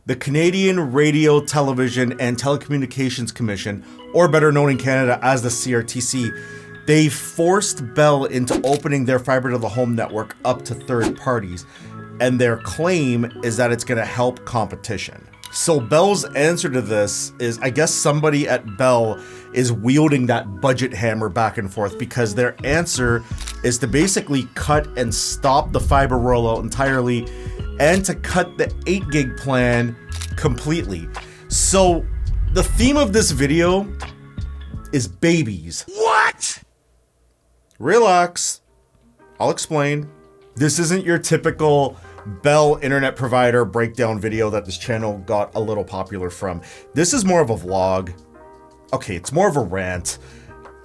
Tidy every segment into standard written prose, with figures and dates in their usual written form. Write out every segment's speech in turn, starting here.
The Canadian Radio, Television and Telecommunications Commission, or better known in Canada as the CRTC, they forced Bell into opening their fiber to the home network up to third parties, and their claim is that it's going to help competition. So Bell's answer to this is, I guess somebody at Bell is wielding that budget hammer back and forth, because their answer is to basically cut and stop the fiber rollout entirely and to cut the 8 gig plan completely. So the theme of this video is babies. What? Relax. I'll explain. This isn't your typical Bell internet provider breakdown video that this channel got a little popular from. This is more of a vlog. Okay, it's more of a rant.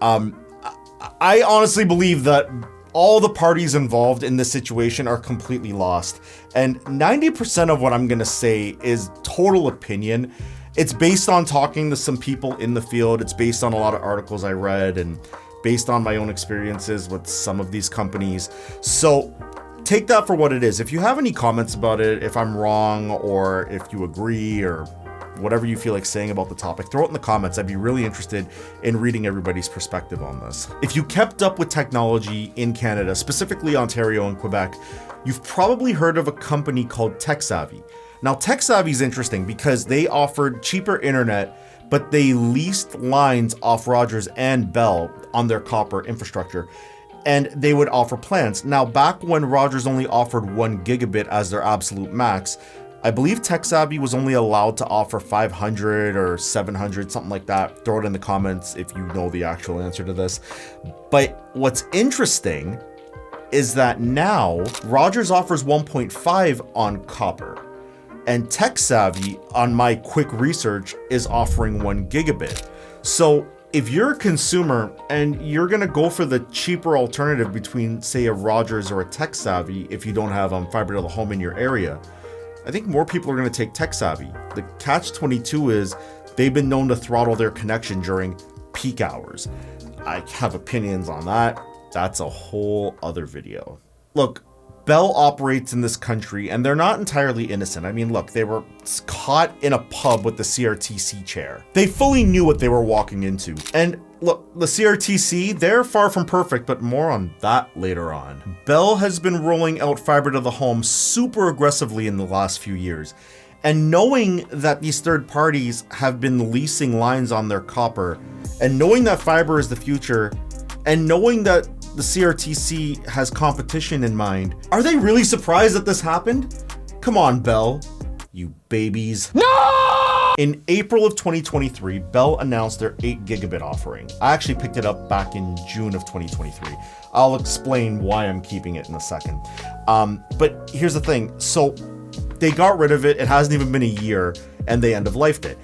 I honestly believe that all the parties involved in this situation are completely lost. And 90% of what I'm gonna say is total opinion. It's based on talking to some people in the field. It's based on a lot of articles I read and based on my own experiences with some of these companies. So take that for what it is. If you have any comments about it, if I'm wrong or if you agree or whatever you feel like saying about the topic, throw it in the comments. I'd be really interested in reading everybody's perspective on this. If you kept up with technology in Canada, specifically Ontario and Quebec, you've probably heard of a company called TechSavvy. Now, TechSavvy is interesting because they offered cheaper internet, but they leased lines off Rogers and Bell on their copper infrastructure, and they would offer plans. Now, back when Rogers only offered 1 gigabit as their absolute max, I believe TechSavvy was only allowed to offer 500 or 700, something like that. Throw it in the comments if you know the actual answer to this. But what's interesting is that now Rogers offers 1.5 on copper, and TechSavvy, on my quick research, is offering 1 gigabit. So if you're a consumer and you're gonna go for the cheaper alternative between, say, a Rogers or a TechSavvy, if you don't have fiber to the home in your area, I think more people are gonna take TechSavvy. The catch-22 is they've been known to throttle their connection during peak hours. I have opinions on that. That's a whole other video. Look, Bell operates in this country and they're not entirely innocent. I mean, look, they were caught in a pub with the CRTC chair. They fully knew what they were walking into. And look, the CRTC, they're far from perfect, but more on that later on. Bell has been rolling out fiber to the home super aggressively in the last few years. And knowing that these third parties have been leasing lines on their copper, and knowing that fiber is the future, and knowing that the CRTC has competition in mind, are they really surprised that this happened? Come on, Bell, you babies. No! In April of 2023, Bell announced their 8 gigabit offering. I actually picked it up back in June of 2023. I'll explain why I'm keeping it in a second. But here's the thing. So they got rid of it. It hasn't even been a year and they end-of-lifed it.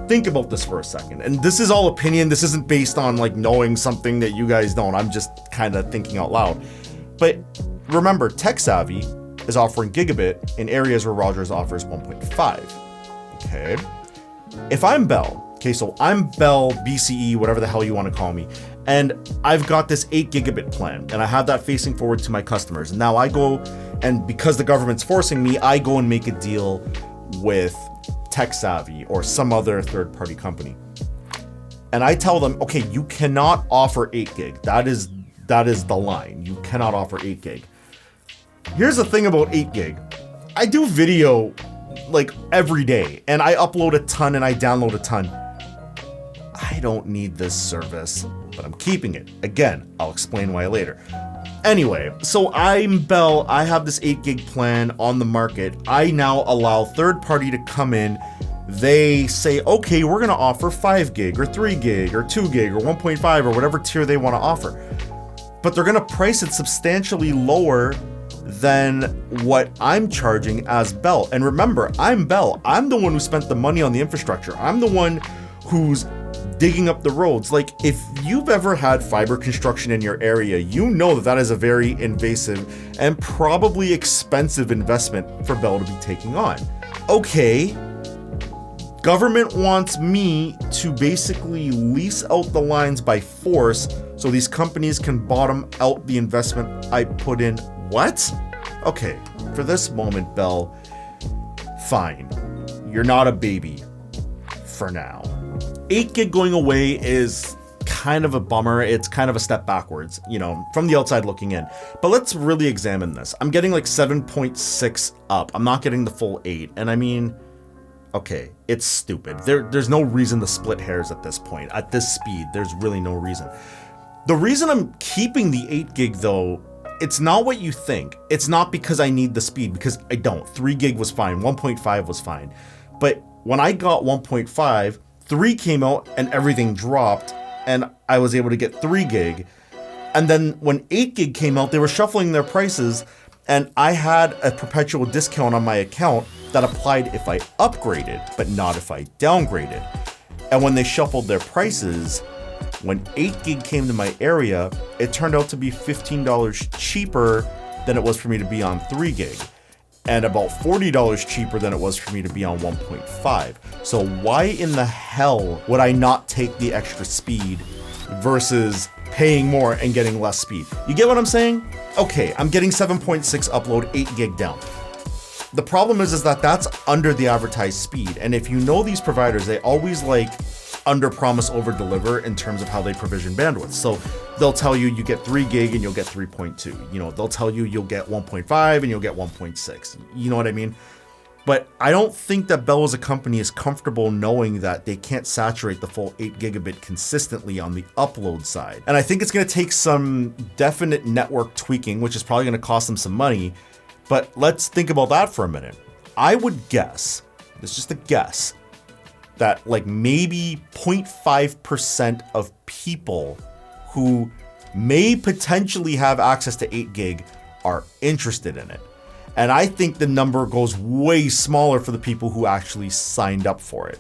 Think about this for a second. And this is all opinion. This isn't based on like knowing something that you guys don't. I'm just kind of thinking out loud. But remember, TechSavvy is offering gigabit in areas where Rogers offers 1.5. Okay. If I'm Bell, okay, so I'm Bell, BCE, whatever the hell you want to call me, and I've got this 8 gigabit plan, and I have that facing forward to my customers. And now I go, and because the government's forcing me, I go and make a deal with TechSavvy or some other third-party company. And I tell them, okay, you cannot offer 8 gig. That is the line. You cannot offer 8 gig. Here's the thing about 8 gig. I do video like every day, and I upload a ton and I download a ton. I don't need this service, but I'm keeping it. Again, I'll explain why later. Anyway, so I'm Bell, I have this 8 gig plan on the market. I now allow third party to come in. They say, okay, we're gonna offer 5 gig or 3 gig or 2 gig or 1.5 or whatever tier they wanna offer. But they're gonna price it substantially lower than what I'm charging as Bell. And remember, I'm Bell. I'm the one who spent the money on the infrastructure. I'm the one who's digging up the roads. Like, if you've ever had fiber construction in your area, you know that that is a very invasive and probably expensive investment for Bell to be taking on. Okay, government wants me to basically lease out the lines by force so these companies can bottom out the investment I put in. What? Okay, for this moment, Bell, fine. you're not a baby for now. 8 gig going away is kind of a bummer. It's kind of a step backwards, you know, from the outside looking in. But let's really examine this. I'm getting like 7.6 up. I'm not getting the full 8. And I mean, okay, it's stupid. There's no reason to split hairs at this point. At this speed, there's really no reason. The reason I'm keeping the 8 gig though, it's not what you think. It's not because I need the speed, because I don't. 3 gig was fine. 1.5 was fine. But when I got 1.5, 3 came out and everything dropped, and I was able to get 3 gig. And then when 8 gig came out, they were shuffling their prices, and I had a perpetual discount on my account that applied if I upgraded, but not if I downgraded. And when they shuffled their prices, when 8 gig came to my area, it turned out to be $15 cheaper than it was for me to be on 3 gig. And about $40 cheaper than it was for me to be on 1.5. So why in the hell would I not take the extra speed versus paying more and getting less speed? You get what I'm saying? Okay, I'm getting 7.6 upload, 8 gig down. The problem is that that's under the advertised speed. And if you know these providers, they always like under promise, over deliver in terms of how they provision bandwidth. So they'll tell you you get 3 gig and you'll get 3.2. You know, they'll tell you you'll get 1.5 and you'll get 1.6. You know what I mean? But I don't think that Bell as a company is comfortable knowing that they can't saturate the full 8 gigabit consistently on the upload side. And I think it's going to take some definite network tweaking, which is probably going to cost them some money. But let's think about that for a minute. I would guess, it's just a guess, that like maybe 0.5% of people who may potentially have access to 8 gig are interested in it. And I think the number goes way smaller for the people who actually signed up for it.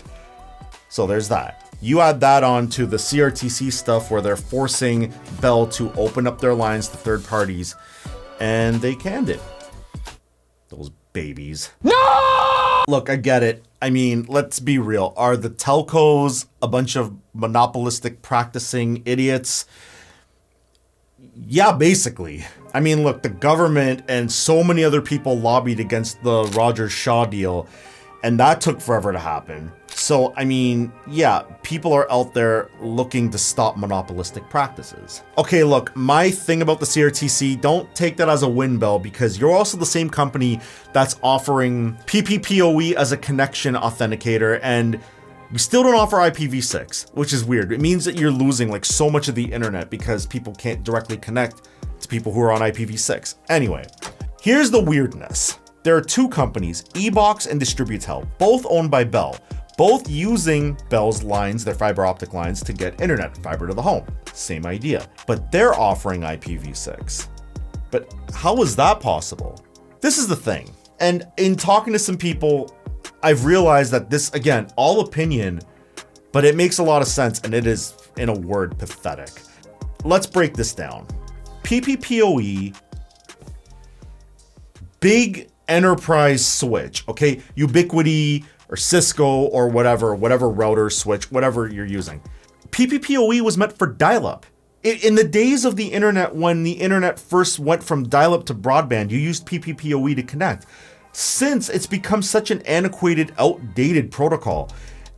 So there's that. You add that on to the CRTC stuff where they're forcing Bell to open up their lines to third parties, and they canned it. Those babies. No! Look, I get it. I mean, let's be real. Are the telcos a bunch of monopolistic practicing idiots? Yeah, basically. I mean, look, the government and so many other people lobbied against the Rogers-Shaw deal, and that took forever to happen. So, I mean, yeah, people are out there looking to stop monopolistic practices. Okay, look, my thing about the CRTC, don't take that as a win, Bell, because you're also the same company that's offering PPPoE as a connection authenticator, and you still don't offer IPv6, which is weird. It means that you're losing like so much of the internet because people can't directly connect to people who are on IPv6. Anyway, here's the weirdness. There are two companies, eBox and Distributel, both owned by Bell, both using Bell's lines, their fiber optic lines, to get internet, fiber to the home. Same idea, but they're offering IPv6. But how is that possible? This is the thing. And in talking to some people, I've realized that this, again, all opinion, but it makes a lot of sense, and it is, in a word, pathetic. Let's break this down. PPPoE, big enterprise switch, okay? Ubiquity or Cisco or whatever router switch, whatever you're using. PPPoE was meant for dial-up. In the days of the internet, when the internet first went from dial-up to broadband, you used PPPoE to connect. Since it's become such an antiquated, outdated protocol.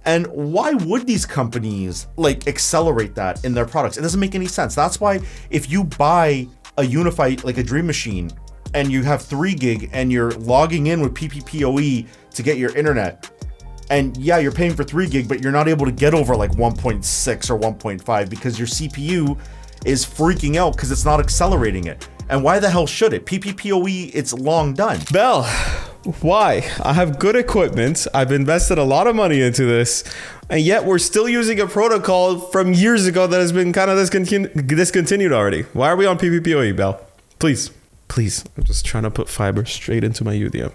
And why would these companies like accelerate that in their products? It doesn't make any sense. That's why if you buy a unified, like a Dream Machine, and you have 3 gig and you're logging in with PPPoE to get your internet, and yeah, you're paying for 3 gig, but you're not able to get over like 1.6 or 1.5 because your CPU is freaking out because it's not accelerating it. And why the hell should it? PPPoE, it's long done. Bell, why? I have good equipment. I've invested a lot of money into this, and yet we're still using a protocol from years ago that has been kind of discontinued already. Why are we on PPPoE, Bell? Please. I'm just trying to put fiber straight into my UDM.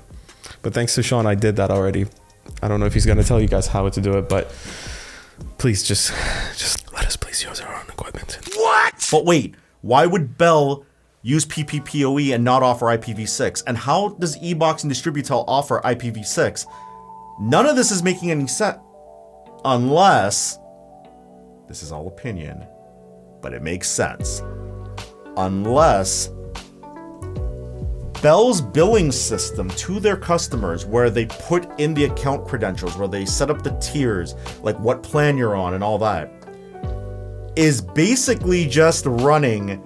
But thanks to Sean, I did that already. I don't know if he's going to tell you guys how to do it, but please just let us please use our own equipment. What? But wait, why would Bell use PPPoE and not offer IPv6? And how does eBox and Distributel offer IPv6? None of this is making any sense. Unless, this is all opinion, but it makes sense. Unless Bell's billing system to their customers, where they put in the account credentials, where they set up the tiers, like what plan you're on and all that, is basically just running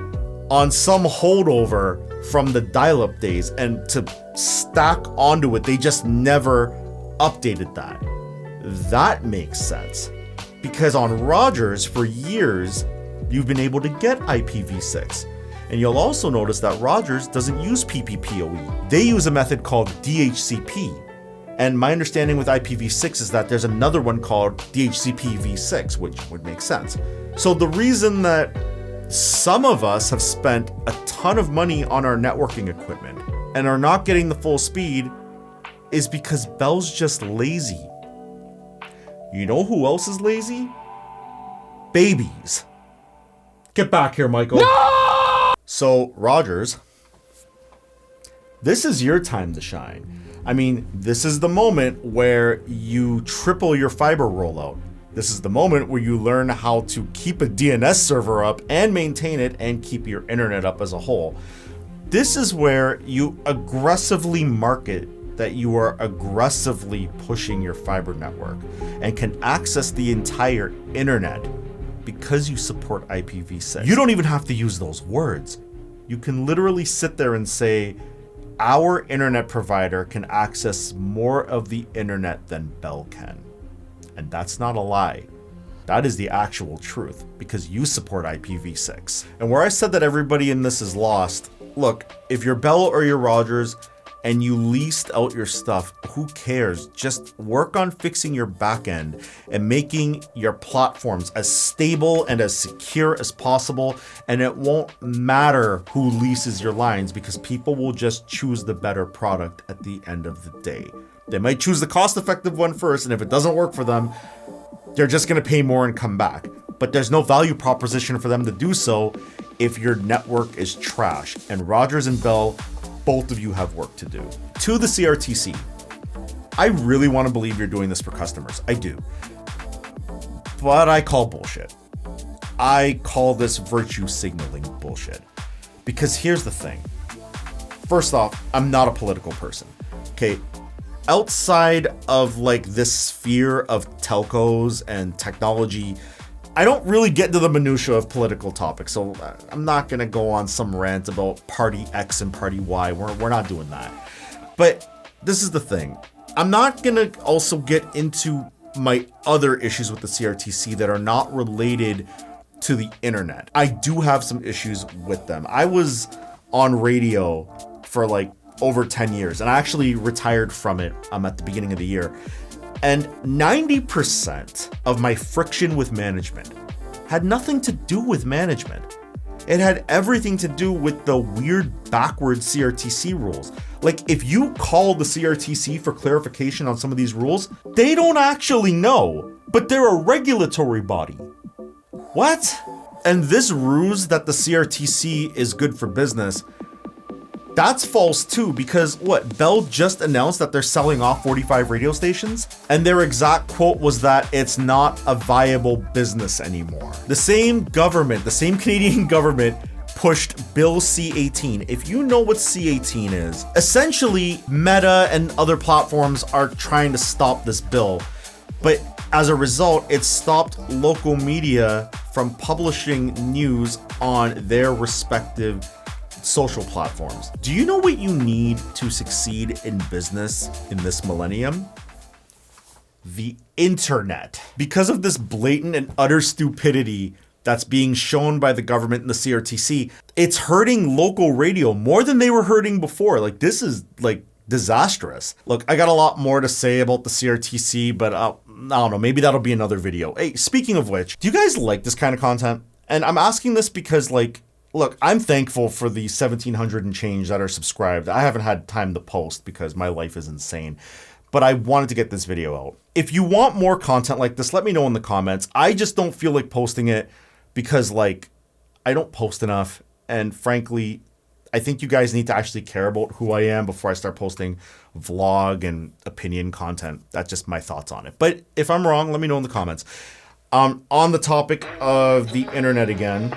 on some holdover from the dial-up days, and to stack onto it, they just never updated that. That makes sense, because on Rogers for years, you've been able to get IPv6. And you'll also notice that Rogers doesn't use PPPoE. They use a method called DHCP. And my understanding with IPv6 is that there's another one called DHCP v6, which would make sense. So the reason that some of us have spent a ton of money on our networking equipment and are not getting the full speed is because Bell's just lazy. You know who else is lazy? Babies. Get back here, Michael. No! So, Rogers, this is your time to shine. I mean, this is the moment where you triple your fiber rollout. This is the moment where you learn how to keep a DNS server up and maintain it and keep your internet up as a whole. This is where you aggressively market that you are aggressively pushing your fiber network and can access the entire internet because you support IPv6. You don't even have to use those words. You can literally sit there and say, our internet provider can access more of the internet than Bell can. And that's not a lie. That is the actual truth, because you support IPv6. And where I said that everybody in this is lost, look, if you're Bell or you're Rogers and you leased out your stuff, who cares? Just work on fixing your backend and making your platforms as stable and as secure as possible. And it won't matter who leases your lines, because people will just choose the better product at the end of the day. They might choose the cost-effective one first, and if it doesn't work for them, they're just gonna pay more and come back. But there's no value proposition for them to do so if your network is trash. And Rogers and Bell, both of you have work to do. To the CRTC, I really want to believe you're doing this for customers. I do. But I call bullshit. I call this virtue signaling bullshit. Because here's the thing. First off, I'm not a political person. Okay. Outside of like this sphere of telcos and technology, I don't really get to the minutia of political topics, so I'm not gonna go on some rant about party X and party Y. We're not doing that. But this is the thing. I'm not gonna also get into my other issues with the CRTC that are not related to the internet. I do have some issues with them. I was on radio for like over 10 years, and I actually retired from it at the beginning of the year. And 90% of my friction with management had nothing to do with management. It had everything to do with the weird backwards CRTC rules. Like, if you call the CRTC for clarification on some of these rules, they don't actually know, but they're a regulatory body. What? And this ruse that the CRTC is good for business, that's false too, because what, Bell just announced that they're selling off 45 radio stations? And their exact quote was that it's not a viable business anymore. The same government, the same Canadian government pushed Bill C-18. If you know what C-18 is, essentially Meta and other platforms are trying to stop this bill. But as a result, it stopped local media from publishing news on their respective social platforms. Do you know what you need to succeed in business in this millennium? The internet. Because of this blatant and utter stupidity that's being shown by the government and the CRTC, it's hurting local radio more than they were hurting before. Like, this is like disastrous. Look, I got a lot more to say about the CRTC, but I don't know, maybe that'll be another video. Hey, speaking of which, do you guys like this kind of content? And I'm asking this because, like, look, I'm thankful for the 1,700 and change that are subscribed. I haven't had time to post because my life is insane, but I wanted to get this video out. If you want more content like this, let me know in the comments. I just don't feel like posting it because, like, I don't post enough. And frankly, I think you guys need to actually care about who I am before I start posting vlog and opinion content. That's just my thoughts on it. But if I'm wrong, let me know in the comments. On the topic of the internet again,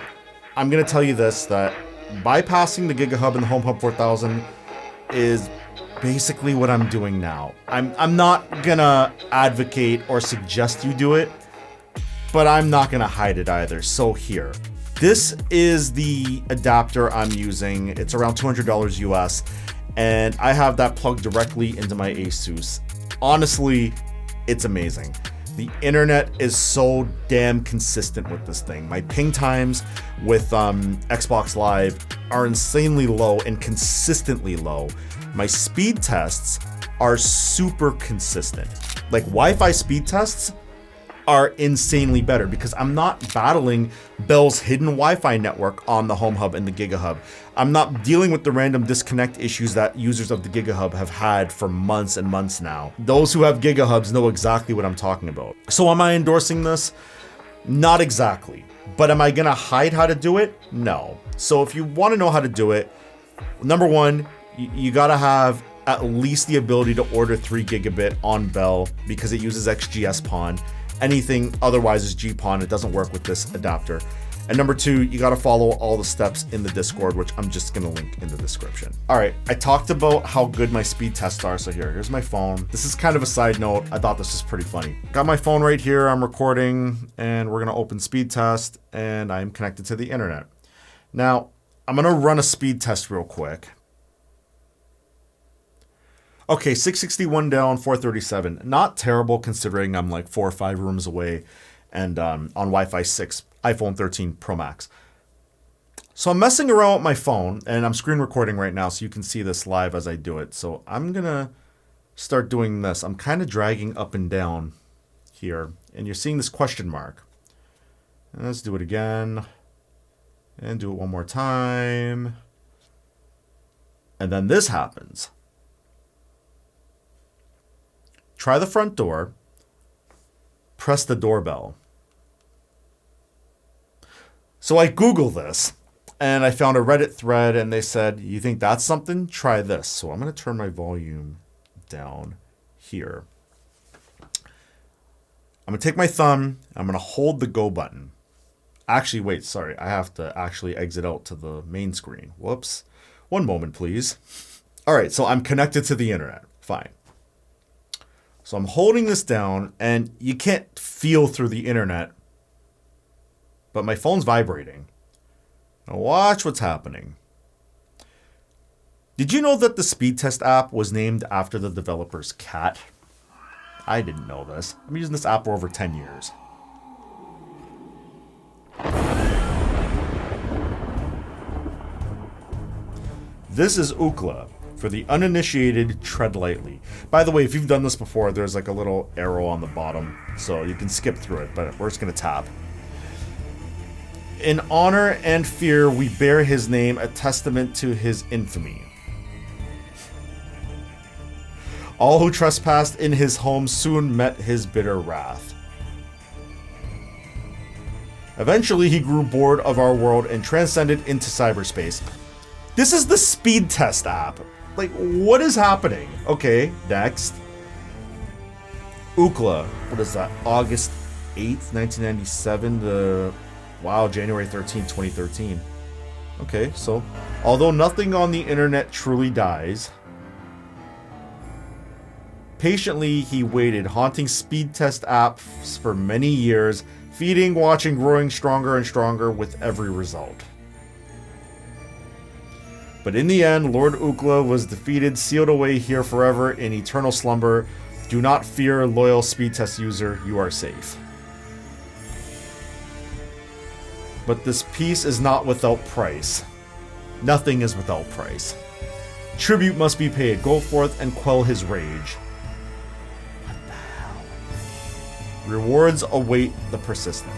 I'm going to tell you this, that bypassing the Gigahub and the HomeHub 4000 is basically what I'm doing now. I'm not gonna advocate or suggest you do it, but I'm not gonna hide it either. So here, this is the adapter I'm using. It's around $200 US, and I have that plugged directly into my Asus. Honestly, it's amazing. The internet is so damn consistent with this thing. My ping times with Xbox Live are insanely low and consistently low. My speed tests are super consistent. Like Wi-Fi speed tests are insanely better because I'm not battling Bell's hidden Wi-Fi network on the HomeHub and the Gigahub. I'm not dealing with the random disconnect issues that users of the Gigahub have had for months and months now. Those who have Gigahubs know exactly what I'm talking about. So am I endorsing this? Not exactly. But am I gonna hide how to do it? No. So if you wanna know how to do it, number one, you gotta have at least the ability to order 3 gigabit on Bell because it uses XGS-PON. Anything otherwise is GPON. It doesn't work with this adapter. And number two, you got to follow all the steps in the Discord, which I'm just going to link in the description. All right, I talked about how good my speed tests are. So here's my phone. This is kind of a side note. I thought this was pretty funny. Got my phone right here. I'm recording and we're going to open speed test and I'm connected to the internet. Now, I'm going to run a speed test real quick. Okay, 661 down, 437. Not terrible considering I'm like 4 or 5 rooms away and on Wi-Fi 6, iPhone 13 Pro Max. So I'm messing around with my phone and I'm screen recording right now so you can see this live as I do it. So I'm going to start doing this. I'm kind of dragging up and down here and you're seeing this question mark. And let's do it again and do it one more time. And then this happens. Try the front door, press the doorbell. So I Googled this and I found a Reddit thread and they said, you think that's something? Try this. So I'm going to turn my volume down here. I'm going to take my thumb, I'm going to hold the go button. Actually, wait, sorry. I have to actually exit out to the main screen. Whoops. One moment, please. All right, so I'm connected to the internet. Fine. So I'm holding this down and you can't feel through the internet, but my phone's vibrating. Now watch what's happening. Did you know that the speed test app was named after the developer's cat? I didn't know this. I'm using this app for over 10 years. This is Ookla. For the uninitiated, tread lightly. By the way, if you've done this before, there's like a little arrow on the bottom, so you can skip through it, but we're just going to tap. In honor and fear, we bear his name, a testament to his infamy. All who trespassed in his home soon met his bitter wrath. Eventually, he grew bored of our world and transcended into cyberspace. This is the speed test app. Like, what is happening? Okay, next. Ookla. What is that? August 8th, 1997 to, wow, January 13th, 2013. Okay, so, although nothing on the internet truly dies, patiently he waited, haunting speed test apps for many years, feeding, watching, growing stronger and stronger with every result. But in the end, Lord Ookla was defeated, sealed away here forever in eternal slumber. Do not fear, loyal speed test user, you are safe. But this peace is not without price. Nothing is without price. Tribute must be paid. Go forth and quell his rage. What the hell? Rewards await the persistent.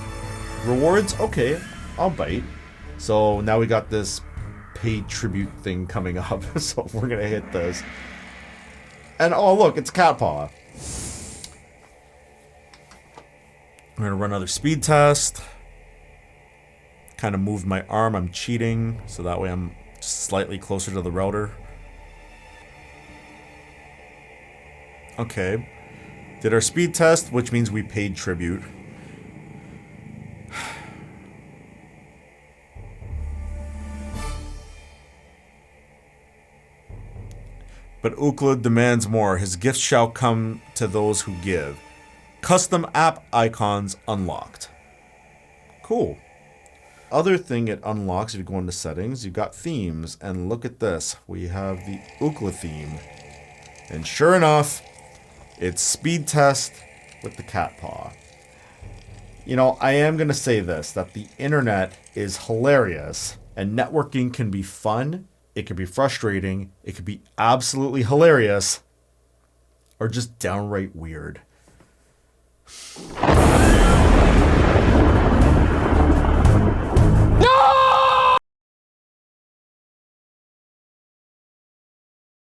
Rewards? Okay, I'll bite. So now we got this paid tribute thing coming up, so we're gonna hit this. And oh look, it's cat paw. We're gonna run another speed test. Kind of moved my arm, I'm cheating, so that way I'm slightly closer to the router. Okay. Did our speed test, which means we paid tribute. But Ookla demands more. His gifts shall come to those who give. Custom app icons unlocked. Cool. Other thing it unlocks, if you go into settings, you've got themes. And look at this. We have the Ookla theme. And sure enough, it's speed test with the cat paw. You know, I am going to say this, that the internet is hilarious. And networking can be fun. It can be frustrating. It can be absolutely hilarious. Or just downright weird.